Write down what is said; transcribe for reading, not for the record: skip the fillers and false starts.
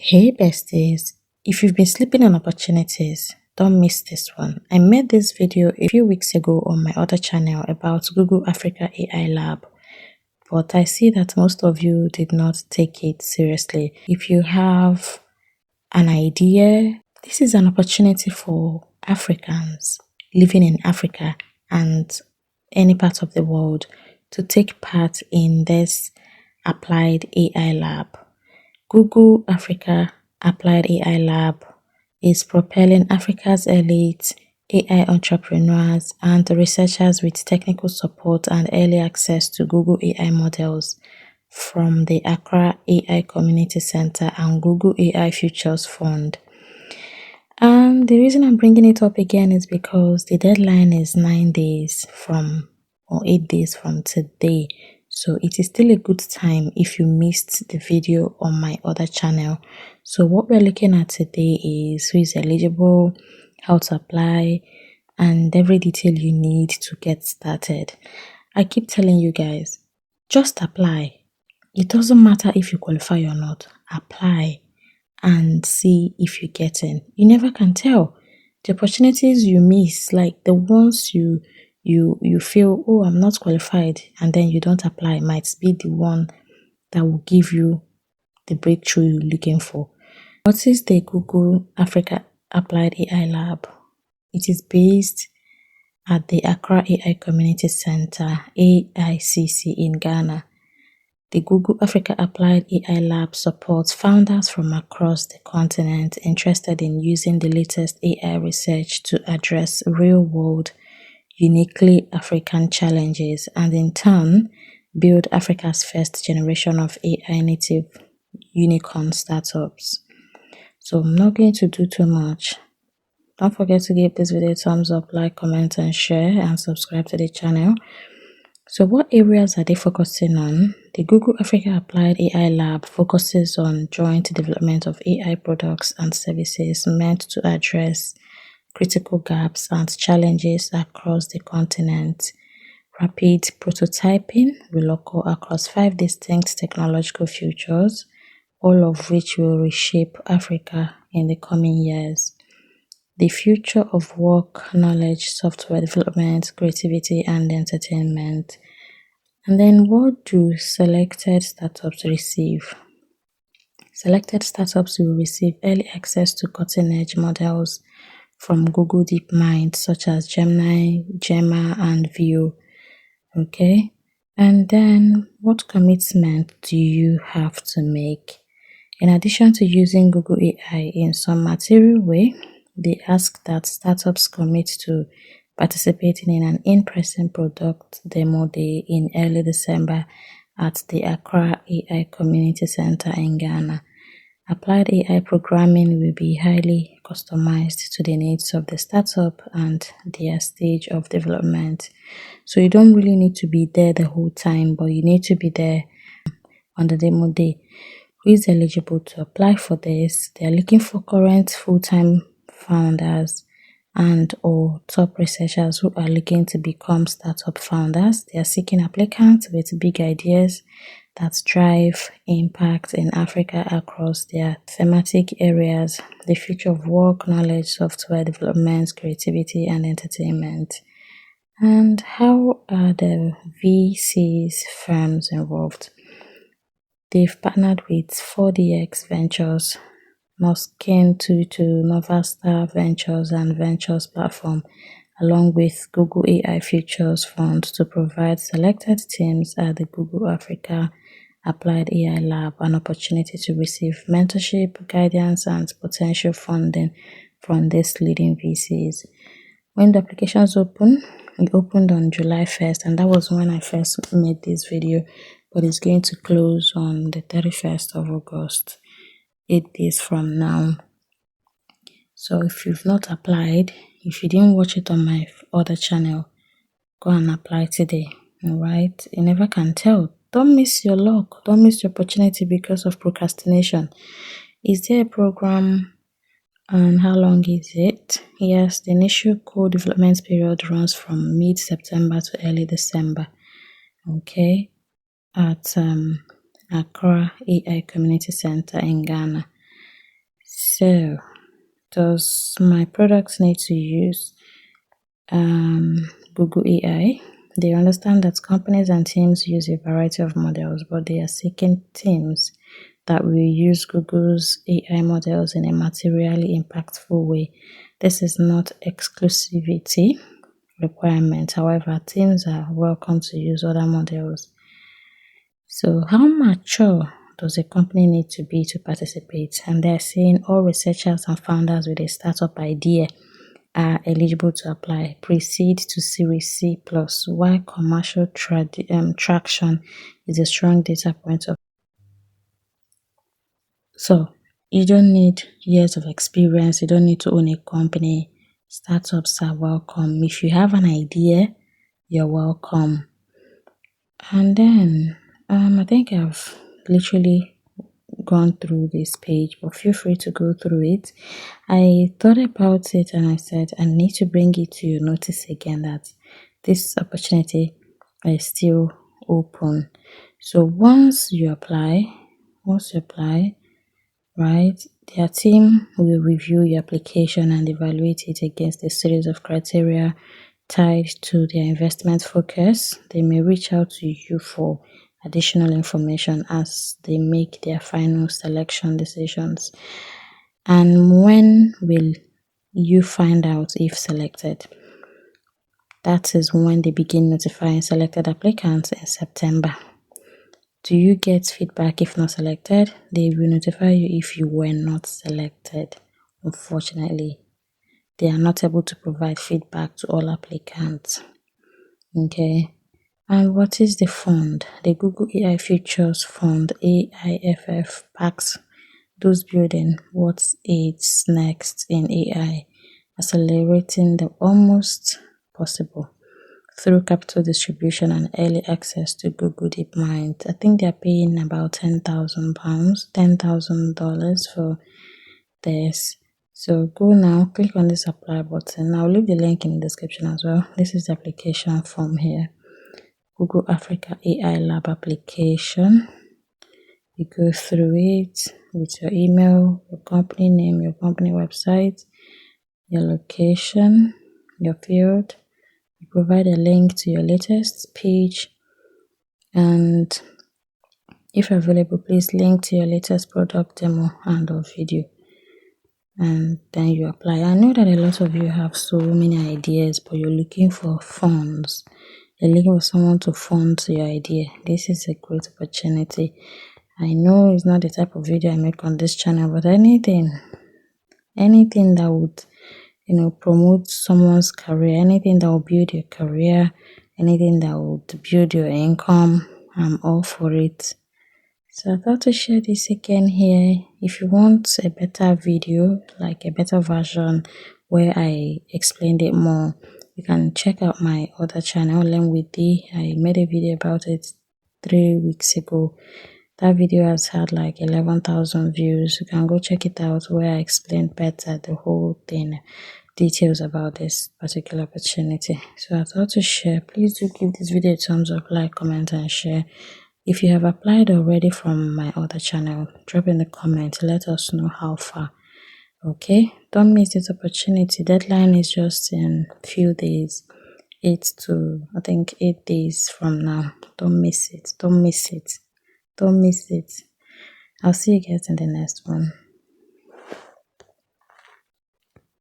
Hey besties, if you've been sleeping on opportunities, don't miss this one. I made this video a few weeks ago on my other channel about Google Africa AI Lab, but I see that most of you did not take it seriously. If you have an idea, this is an opportunity for Africans living in Africa and any part of the world to take part in this applied AI lab. Google Africa Applied AI Lab is propelling Africa's elite AI entrepreneurs and researchers with technical support and early access to Google AI models from the Accra AI Community Center and Google AI Futures Fund. And the reason I'm bringing it up again is because the deadline is 8 days from today. So it is still a good time if you missed the video on my other channel. So what we're looking at today is who is eligible, how to apply, and every detail you need to get started. I keep telling you guys, just apply. It doesn't matter if you qualify or not. Apply and see if you get in. You never can tell. The opportunities you miss, like the ones you feel, oh, I'm not qualified, and then you don't apply, might be the one that will give you the breakthrough you're looking for. What is the Google Africa Applied AI Lab? It is based at the Accra AI Community Center, AICC in Ghana. The Google Africa Applied AI Lab supports founders from across the continent interested in using the latest AI research to address real-world, uniquely African challenges and in turn build Africa's first generation of AI native unicorn startups. So I'm not going to do too much. Don't forget to give this video a thumbs up, like, comment and share, and subscribe to the channel. So what areas are they focusing on? The Google Africa Applied AI Lab focuses on joint development of AI products and services meant to address critical gaps and challenges across the continent. Rapid prototyping will occur across 5 distinct technological futures, all of which will reshape Africa in the coming years. The future of work, knowledge, software development, creativity, and entertainment. And then what do selected startups receive? Selected startups will receive early access to cutting-edge models from Google DeepMind, such as Gemini, Gemma, and Veo. Okay? And then what commitment do you have to make? In addition to using Google AI in some material way, they ask that startups commit to participating in an in-person product demo day in early December at the Accra AI Community Center in Ghana. Applied AI programming will be highly customized to the needs of the startup and their stage of development. So you don't really need to be there the whole time, but you need to be there on the demo day. Who is eligible to apply for this? They are looking for current full-time founders and or top researchers who are looking to become startup founders. They are seeking applicants with big ideas that drive impact in Africa across their thematic areas: the future of work, knowledge, software development, creativity, and entertainment. And how are the VCs firms involved? They've partnered with 4DX Ventures, Moskin Tutu, Novastar Ventures, and Ventures Platform, along with Google AI Futures Fund to provide selected teams at the Google Africa Applied AI Lab an opportunity to receive mentorship, guidance, and potential funding from these leading VCs. When the applications open, it opened on July 1st, and that was when I first made this video, but it's going to close on the 31st of August, 8 days from now. So if you've not applied, if you didn't watch it on my other channel, go and apply today. Alright? You never can tell. Don't miss your luck. Don't miss your opportunity because of procrastination. Is there a program and how long is it? Yes, the initial code development period runs from mid-September to early December. Okay? At Accra AI Community Center in Ghana. So, does my product need to use Google AI? They understand that companies and teams use a variety of models, but they are seeking teams that will use Google's AI models in a materially impactful way. This is not exclusivity requirement. However, teams are welcome to use other models. So how mature does a company need to be to participate? And they're saying all researchers and founders with a startup idea are eligible to apply. Proceed to Series C+, while commercial traction is a strong data point of. So you don't need years of experience. You don't need to own a company. Startups are welcome. If you have an idea, you're welcome. And then I think I've literally gone through this page, but feel free to go through it. I thought about it and I said I need to bring it to your notice again that this opportunity is still open. So once you apply, right, their team will review your application and evaluate it against a series of criteria tied to their investment focus. They may reach out to you for additional information as they make their final selection decisions. And when will you find out if selected? That is when they begin notifying selected applicants in September. Do you get feedback if not selected? They will notify you if you were not selected. Unfortunately, they are not able to provide feedback to all applicants. Okay. And what is the fund? The Google AI Futures Fund, AIFF, backs those building what's it's next in AI, accelerating the almost possible through capital distribution and early access to Google DeepMind. I think they're paying about £10,000, $10,000 for this. So go now, click on this apply button. I'll leave the link in the description as well. This is the application form here. Google Africa AI Lab application. You go through it with your email, your company name, your company website, your location, your field. You provide a link to your latest page, and if available, please link to your latest product demo and or video, and then you apply. I know that a lot of you have so many ideas, but you're looking for funds. You're looking for someone to fund your idea. This is a great opportunity. I know it's not the type of video I make on this channel, but anything that would promote someone's career, anything that will build your career, anything that would build your income, I'm all for it. So I thought to share this again here. If you want a better video, like a better version where I explained it more, you can check out my other channel, Learn with D. I made a video about it 3 weeks ago. That video has had like 11,000 views. You can go check it out where I explained better the whole thing, details about this particular opportunity. So I thought to share. Please do give this video a thumbs up, like, comment and share. If you have applied already from my other channel, drop in the comment. Let us know how far. Okay, don't miss this opportunity. Deadline is just in few days, 8 days from now. Don't miss it. Don't miss it. Don't miss it. I'll see you guys in the next one.